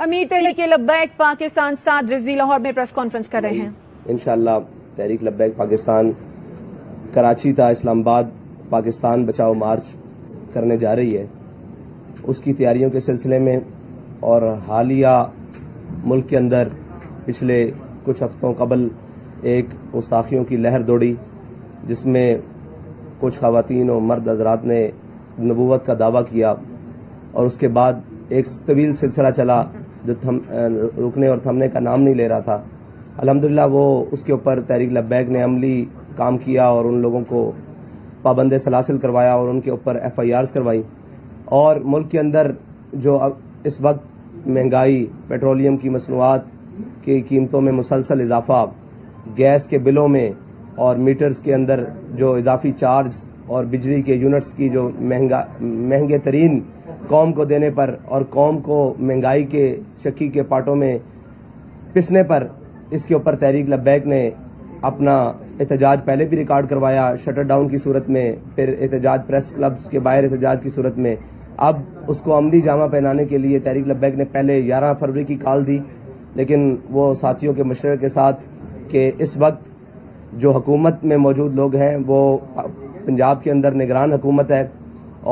امیر تحریک لبیک پاکستان سعد رضوی لاہور میں press conference کر رہے ہیں. انشاءاللہ تحریک لبیک پاکستان کراچی تا اسلام آباد پاکستان بچاؤ مارچ کرنے جا رہی ہے. اس کی تیاریوں کے سلسلے میں اور حالیہ ملک کے اندر پچھلے کچھ ہفتوں قبل ایک گستاخیوں کی لہر دوڑی، جس میں کچھ خواتین و مرد حضرات نے نبوت کا دعویٰ کیا، اور اس کے بعد ایک طویل سلسلہ چلا جو رکنے اور تھمنے کا نام نہیں لے رہا تھا. الحمدللہ وہ اس کے اوپر تحریک لبیک نے عملی کام کیا اور ان لوگوں کو پابند سلاسل کروایا اور ان کے اوپر FIRs کروائی. اور ملک کے اندر جو اس وقت مہنگائی، پیٹرولیم کی مصنوعات کی قیمتوں میں مسلسل اضافہ، گیس کے بلوں میں اور میٹرز کے اندر جو اضافی چارج اور بجلی کے یونٹس کی جو مہنگے ترین قوم کو دینے پر اور قوم کو مہنگائی کے چکی کے پاٹوں میں پسنے پر، اس کے اوپر تحریک لبیک نے اپنا احتجاج پہلے بھی ریکارڈ کروایا شٹر ڈاؤن کی صورت میں، پھر احتجاج پریس کلبز کے باہر احتجاج کی صورت میں. اب اس کو عملی جامہ پہنانے کے لیے تحریک لبیک نے پہلے 11 فروری کی کال دی، لیکن وہ ساتھیوں کے مشورے کے ساتھ کہ اس وقت جو حکومت میں موجود لوگ ہیں وہ پنجاب کے اندر نگران حکومت ہے،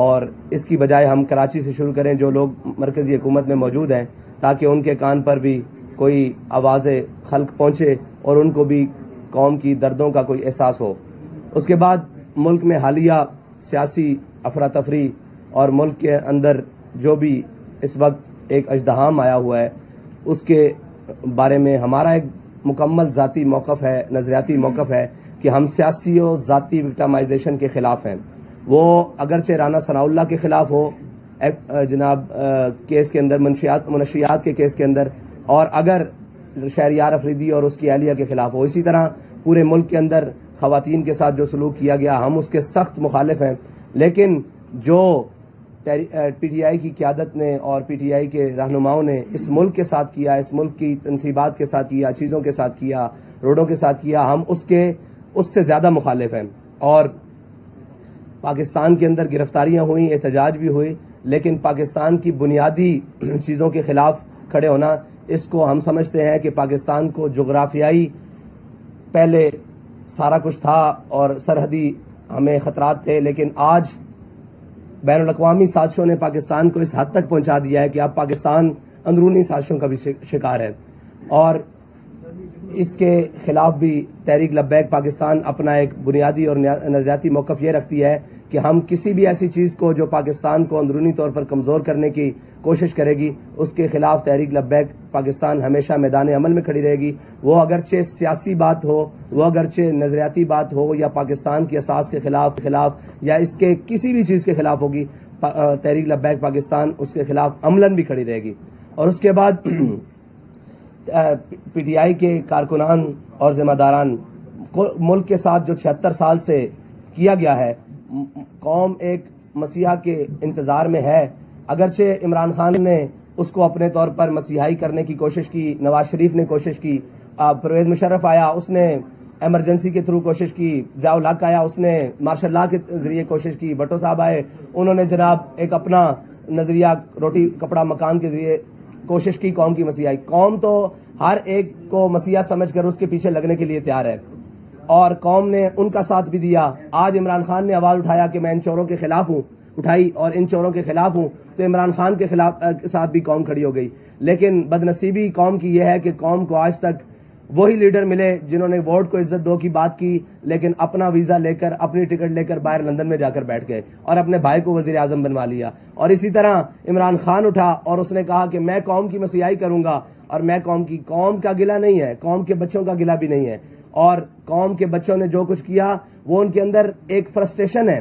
اور اس کی بجائے ہم کراچی سے شروع کریں جو لوگ مرکزی حکومت میں موجود ہیں، تاکہ ان کے کان پر بھی کوئی آواز خلق پہنچے اور ان کو بھی قوم کی دردوں کا کوئی احساس ہو. اس کے بعد ملک میں حالیہ سیاسی افراتفری اور ملک کے اندر جو بھی اس وقت ایک اژدہام آیا ہوا ہے، اس کے بارے میں ہمارا ایک مکمل ذاتی موقف ہے، نظریاتی موقف ہے کہ ہم سیاسی و ذاتی وکٹمائزیشن کے خلاف ہیں. وہ اگرچہ رانا ثناء اللہ کے خلاف ہو جناب کیس کے اندر، منشیات کے کیس کے اندر، اور اگر شہریار افریدی اور اس کی اہلیہ کے خلاف ہو. اسی طرح پورے ملک کے اندر خواتین کے ساتھ جو سلوک کیا گیا ہم اس کے سخت مخالف ہیں. لیکن جو PTI کی قیادت نے اور PTI کے رہنماؤں نے اس ملک کے ساتھ کیا، اس ملک کی تنصیبات کے ساتھ کیا، چیزوں کے ساتھ کیا، روڈوں کے ساتھ کیا، ہم اس سے زیادہ مخالف ہیں. اور پاکستان کے اندر گرفتاریاں ہوئیں، احتجاج بھی ہوئی، لیکن پاکستان کی بنیادی چیزوں کے خلاف کھڑے ہونا، اس کو ہم سمجھتے ہیں کہ پاکستان کو جغرافیائی پہلے سارا کچھ تھا اور سرحدی ہمیں خطرات تھے، لیکن آج بین الاقوامی سازشوں نے پاکستان کو اس حد تک پہنچا دیا ہے کہ اب پاکستان اندرونی سازشوں کا بھی شکار ہے. اور اس کے خلاف بھی تحریک لبیک پاکستان اپنا ایک بنیادی اور نظریاتی موقف یہ رکھتی ہے کہ ہم کسی بھی ایسی چیز کو جو پاکستان کو اندرونی طور پر کمزور کرنے کی کوشش کرے گی، اس کے خلاف تحریک لبیک پاکستان ہمیشہ میدان عمل میں کھڑی رہے گی. وہ اگرچہ سیاسی بات ہو، وہ اگرچہ نظریاتی بات ہو، یا پاکستان کی اساس کے خلاف یا اس کے کسی بھی چیز کے خلاف ہوگی، تحریک لبیک پاکستان اس کے خلاف عملاً بھی کھڑی رہے گی. اور اس کے بعد PTI کے کارکنان اور ذمہ داران کو ملک کے ساتھ جو 76 سال سے کیا گیا ہے، قوم ایک مسیحا کے انتظار میں ہے. اگرچہ عمران خان نے اس کو اپنے طور پر مسیحائی کرنے کی کوشش کی، نواز شریف نے کوشش کی، پرویز مشرف آیا اس نے ایمرجنسی کے تھرو کوشش کی، ضیاء الحق آیا اس نے مارشل لا کے ذریعے کوشش کی، بھٹو صاحب آئے انہوں نے جناب ایک اپنا نظریہ روٹی کپڑا مکان کے ذریعے کوشش کی قوم کی مسیحائی. قوم تو ہر ایک کو مسیحا سمجھ کر اس کے پیچھے لگنے کے لیے تیار ہے، اور قوم نے ان کا ساتھ بھی دیا. آج عمران خان نے آواز اٹھایا کہ میں ان چوروں کے خلاف ہوں، اٹھائی اور ان چوروں کے خلاف ہوں، تو عمران خان کے خلاف ساتھ بھی قوم کھڑی ہو گئی. لیکن بدنصیبی قوم کی یہ ہے کہ قوم کو آج تک وہی لیڈر ملے جنہوں نے ووٹ کو عزت دو کی بات کی، لیکن اپنا ویزا لے کر، اپنی ٹکٹ لے کر باہر لندن میں جا کر بیٹھ گئے اور اپنے بھائی کو وزیر اعظم بنوا لیا. اور اسی طرح عمران خان اٹھا اور اس نے کہا کہ میں قوم کی مسیحائی کروں گا، اور میں قوم کا گلہ نہیں ہے، قوم کے بچوں کا گلہ بھی نہیں ہے. اور قوم کے بچوں نے جو کچھ کیا وہ ان کے اندر ایک فرسٹریشن ہے،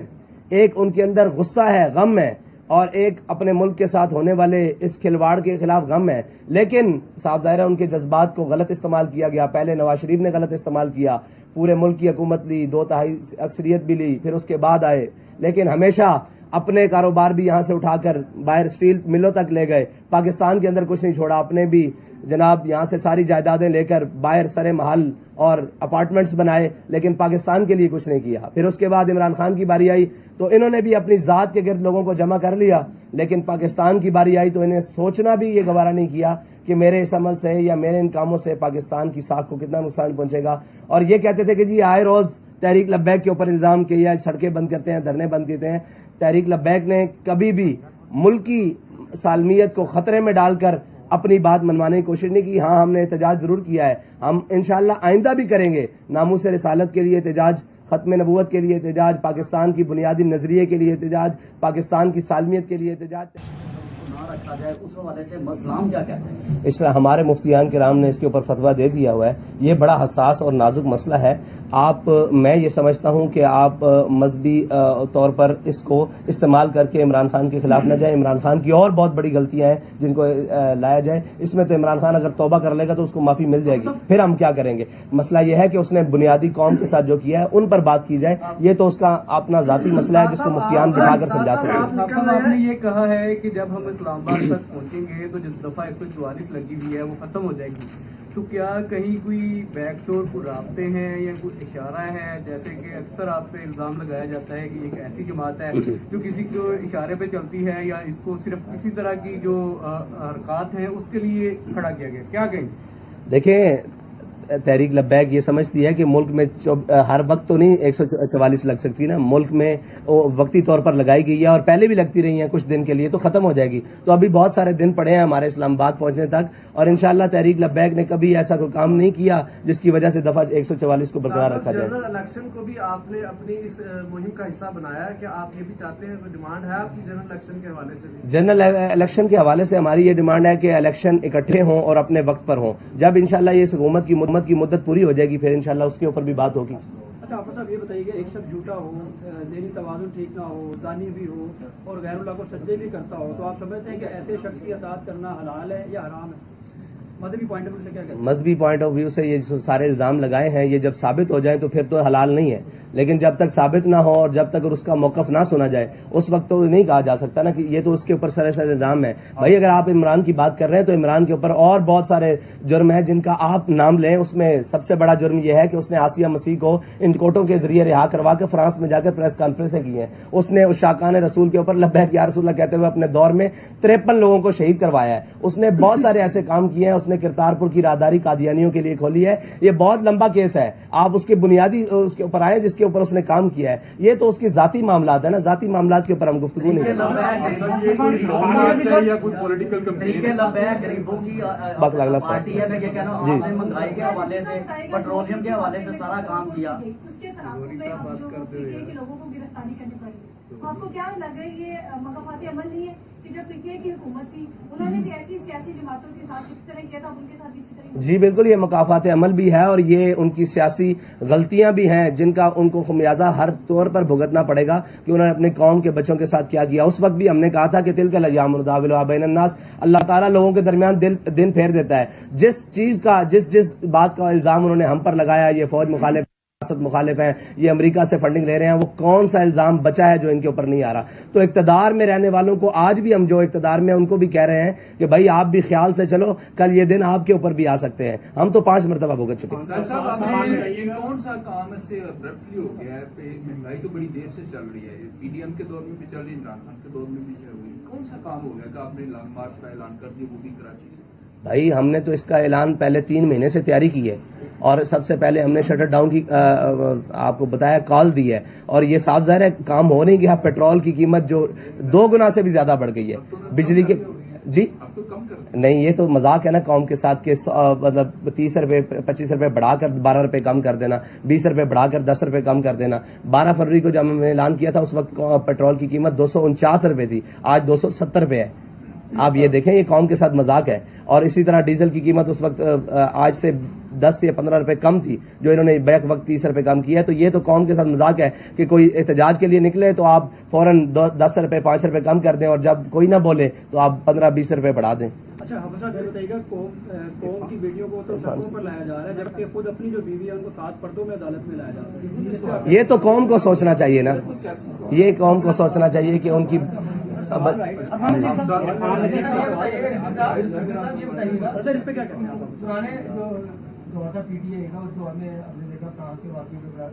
ایک ان کے اندر غصہ ہے، غم ہے، اور ایک اپنے ملک کے ساتھ ہونے والے اس کھلواڑ کے خلاف غم ہے. لیکن صاحب ظاہر ہے ان کے جذبات کو غلط استعمال کیا گیا. پہلے نواز شریف نے غلط استعمال کیا، پورے ملک کی حکومت لی، 2/3 اکثریت بھی لی، پھر اس کے بعد آئے، لیکن ہمیشہ اپنے کاروبار بھی یہاں سے اٹھا کر باہر اسٹیل ملوں تک لے گئے. پاکستان کے اندر کچھ نہیں چھوڑا، اپنے بھی جناب یہاں سے ساری جائیدادیں لے کر باہر سرے محل اور اپارٹمنٹس بنائے، لیکن پاکستان کے لیے کچھ نہیں کیا. پھر اس کے بعد عمران خان کی باری آئی تو تو انہوں نے بھی اپنی ذات کے گرد لوگوں کو جمع کر لیا، لیکن پاکستان کی باری آئی تو انہیں سوچنا بھی یہ گوارا نہیں کیا کہ میرے اس عمل سے یا میرے ان کاموں سے پاکستان کی ساکھ کو کتنا نقصان پہنچے گا. اور یہ کہتے تھے کہ جی آئے روز تحریک لبیک کے اوپر الزام کیا، سڑکیں بند کرتے ہیں، دھرنے بند کرتے ہیں. تحریک لبیک نے کبھی بھی ملک کی سالمیت کو خطرے میں ڈال کر اپنی بات منوانے کی کوشش نہیں کی. ہاں ہم نے احتجاج ضرور کیا ہے، ہم انشاءاللہ آئندہ بھی کریں گے. ناموس رسالت کے لیے احتجاج، ختم نبوت کے لیے احتجاج، پاکستان کی بنیادی نظریے کے لیے احتجاج، پاکستان کی سالمیت کے لیے احتجاج. اس حوالے سے اسلام کیا کہتا ہے؟ اس طرح ہمارے مفتیان کرام نے اس کے اوپر فتویٰ دے دیا ہوا ہے. یہ بڑا حساس اور نازک مسئلہ ہے. میں یہ سمجھتا ہوں کہ آپ مذہبی طور پر اس کو استعمال کر کے عمران خان کے خلاف نہ جائیں. عمران خان کی اور بہت بڑی غلطیاں ہیں جن کو لایا جائے. اس میں تو عمران خان اگر توبہ کر لے گا تو اس کو معافی مل جائے گی، پھر ہم کیا کریں گے. مسئلہ یہ ہے کہ اس نے بنیادی قوم کے ساتھ جو کیا ہے ان پر بات کی جائے. یہ تو اس کا اپنا ذاتی مسئلہ ہے جس کو مفتیان بٹھا کر سمجھا سکتے ہیں. آپ نے یہ کہا ہے کہ جب ہم اسلام آباد تک پہنچیں گے تو جس دفعہ 144 لگی ہوئی ہے وہ ختم ہو جائے گی. تو کیا کہیں کوئی بیک ڈور کو رابطے ہیں یا کوئی اشارہ ہے؟ جیسے کہ اکثر آپ پہ الزام لگایا جاتا ہے کہ ایک ایسی جماعت ہے جو کسی کو اشارے پہ چلتی ہے یا اس کو صرف اسی طرح کی جو حرکات ہیں اس کے لیے کھڑا کیا گیا. کیا کہیں؟ دیکھیں، تحریک لبیک یہ سمجھتی ہے کہ ملک میں ہر وقت تو نہیں 144 لگ سکتی نا. ملک میں وقتی طور پر لگائی گئی ہے اور پہلے بھی لگتی رہی ہیں کچھ دن کے لیے، تو ختم ہو جائے گی. تو ابھی بہت سارے دن پڑے ہیں ہمارے اسلام آباد پہنچنے تک، اور انشاءاللہ تحریک لبیک نے کبھی ایسا کوئی کام نہیں کیا جس کی وجہ سے دفعہ 144 کو برقرار رکھا جائے. جنرل الیکشن کو بھی آپ نے اپنی اس مہم کا حصہ بنایا ہے کہ آپ یہ بھی چاہتے ہیں، کوئی ڈیمانڈ ہے آپ کی جنرل الیکشن کے حوالے سے بھی؟ جنرل الیکشن کے حوالے سے ہماری یہ ڈیمانڈ ہے کہ الیکشن اکٹھے ہوں اور اپنے وقت پر ہوں. جب انشاءاللہ یہ اس حکومت کی مدت پوری ہو جائے گی پھر انشاءاللہ اس کے اوپر بھی بات ہوگی. اچھا آپ صاحب یہ بتائیے کہ ایک شخص جھوٹا ہو، ذہنی توازن ٹھیک نہ ہو، زانی بھی ہو اور غیر اللہ کو سجدے بھی کرتا ہو، تو آپ سمجھتے ہیں کہ ایسے شخص کی اطاعت کرنا حلال ہے یا حرام ہے؟ مذہبی پوائنٹ آف ویو سے کیا کہتے ہیں؟ مذہبی پوائنٹ آف ویو سے یہ جو سارے الزام لگائے ہیں یہ جب ثابت ہو جائیں تو پھر تو حلال نہیں ہے، لیکن جب تک ثابت نہ ہو اور جب تک اس کا موقف نہ سنا جائے اس وقت تو نہیں کہا جا سکتا نا کہ یہ تو اس کے اوپر سراسر الزام ہے. بھائی اگر آپ عمران کی بات کر رہے ہیں تو عمران کے اوپر اور بہت سارے جرم ہیں جن کا آپ نام لیں. اس میں سب سے بڑا جرم یہ ہے کہ اس نے آسیہ مسیح کو ان کوٹوں کے ذریعے رہا کروا کے فرانس میں جا کر پریس کانفرنسیں کی ہیں. اس نے عشاقان رسول کے اوپر لبیک یا رسول اللہ کہتے ہوئے اپنے دور میں 53 لوگوں کو شہید کروایا ہے. اس نے بہت سارے ایسے کام کیے ہیں. اس نے کرتارپور کی راہداری قادیانیوں کے لیے کھولی ہے. یہ بہت لمبا کیس ہے، آپ اس کے بنیادی اس کے اوپر آئے جس کے اوپر اس نے کام کیا ہے. یہ تو اس کی ذاتی معاملات ہے نا، ذاتی معاملات کے اوپر ہم گفتگو نہیں کرتے. غریبوں کی پارٹی ہے، میں یہ کہہ رہا ہوں آپ نے مہنگائی کے حوالے سے، پیٹرولیم کے حوالے سے سارا کام کیا. اس کے تناسب میں اب جو لوگوں کو گرفتاری کرنی پڑی، آپ کو کیا لگ رہا ہے یہ مقافاتی عمل نہیں ہے کہ جب پی ٹی آئی کی حکومت تھی انہوں نے بھی ایسی سیاسی جماعتوں کے ساتھ اس طرح کیا تھا، ان کے ساتھ بھی اسی طرح؟ جی بالکل، یہ مقافات عمل بھی ہے اور یہ ان کی سیاسی غلطیاں بھی ہیں جن کا ان کو خمیازہ ہر طور پر بھگتنا پڑے گا کہ انہوں نے اپنے قوم کے بچوں کے ساتھ کیا کیا. اس وقت بھی ہم نے کہا تھا کہ تلک الایام نداولها بین الناس، اللہ تعالیٰ لوگوں کے درمیان دن پھیر دیتا ہے. جس چیز کا جس بات کا الزام انہوں نے ہم پر لگایا، یہ فوج مخالف ہیں، یہ امریکہ سے فنڈنگ لے رہے ہیں، وہ کون سا الزام بچا ہے جو ان کے اوپر نہیں آ رہا؟ تو اقتدار میں رہنے والوں کو آج بھی ہم جو اقتدار میں ان کو بھی کہہ رہے ہیں کہ بھائی آپ بھی خیال سے چلو، کل یہ دن آپ کے اوپر بھی آ سکتے ہیں. ہم تو 5 مرتبہ بھگت چکے ہیں. کون سا کام سے ابرپٹلی ہو گیا ہے؟ مہنگائی تو بڑی دیر سے چل رہی ہے، پی ڈی ایم کے دور میں بھی چل رہی ہے، عمران خان کے دور میں بھی چل رہی ہے. کون سا کام ہو گیا کہ آپ نے لانگ مارچ کا اعلان کر دیا، وہ بھی کراچی سے؟ بھائی ہم نے تو اس کا اعلان پہلے 3 مہینے سے تیاری کی ہے اور سب سے پہلے ہم نے شٹر ڈاؤن کی آپ کو بتایا کال دی ہے، اور یہ صاف ظاہر ہے کام ہو نہیں گیا. پیٹرول کی قیمت جو 2 گنا سے بھی زیادہ بڑھ گئی ہے، بجلی کے جی نہیں، یہ تو مذاق ہے نا قوم کے ساتھ کہ مطلب 30 روپے 25 روپے بڑھا کر 12 روپے کم کر دینا، 20 روپے بڑھا کر 10 روپے کم کر دینا. 12 فروری کو جب ہم نے اعلان کیا تھا اس وقت پیٹرول کی قیمت 249 روپے تھی، آج 270 روپے ہے. آپ یہ دیکھیں یہ قوم کے ساتھ مذاق ہے. اور اسی طرح ڈیزل کی قیمت اس وقت آج سے 10 یا 15 روپے کم تھی جو انہوں نے بیک وقت 30 روپے کم کیا ہے. تو یہ تو قوم کے ساتھ مذاق ہے کہ کوئی احتجاج کے لیے نکلے تو آپ فوراً 10 روپے 5 روپے کم کر دیں اور جب کوئی نہ بولے تو آپ 15-20 روپے بڑھا دیں. اچھا حافظ صاحب یہ بتائیے گا قوم کی بیٹیوں کو تو سڑکوں پر لایا جا رہا ہے جبکہ خود اپنی جو بیوی ہے ان کو 7 پردوں میں عدالت میں لایا جا رہا ہے. یہ تو قوم کو سوچنا چاہیے نا، یہ قوم کو سوچنا چاہیے کہ ان کی سر اس پہ کیا کہتے ہیں آپ؟ پرانے جو دور تھا پی ٹی آئی کا، اس دور میں ہم نے دیکھا فرانس کے واقعے کے بعد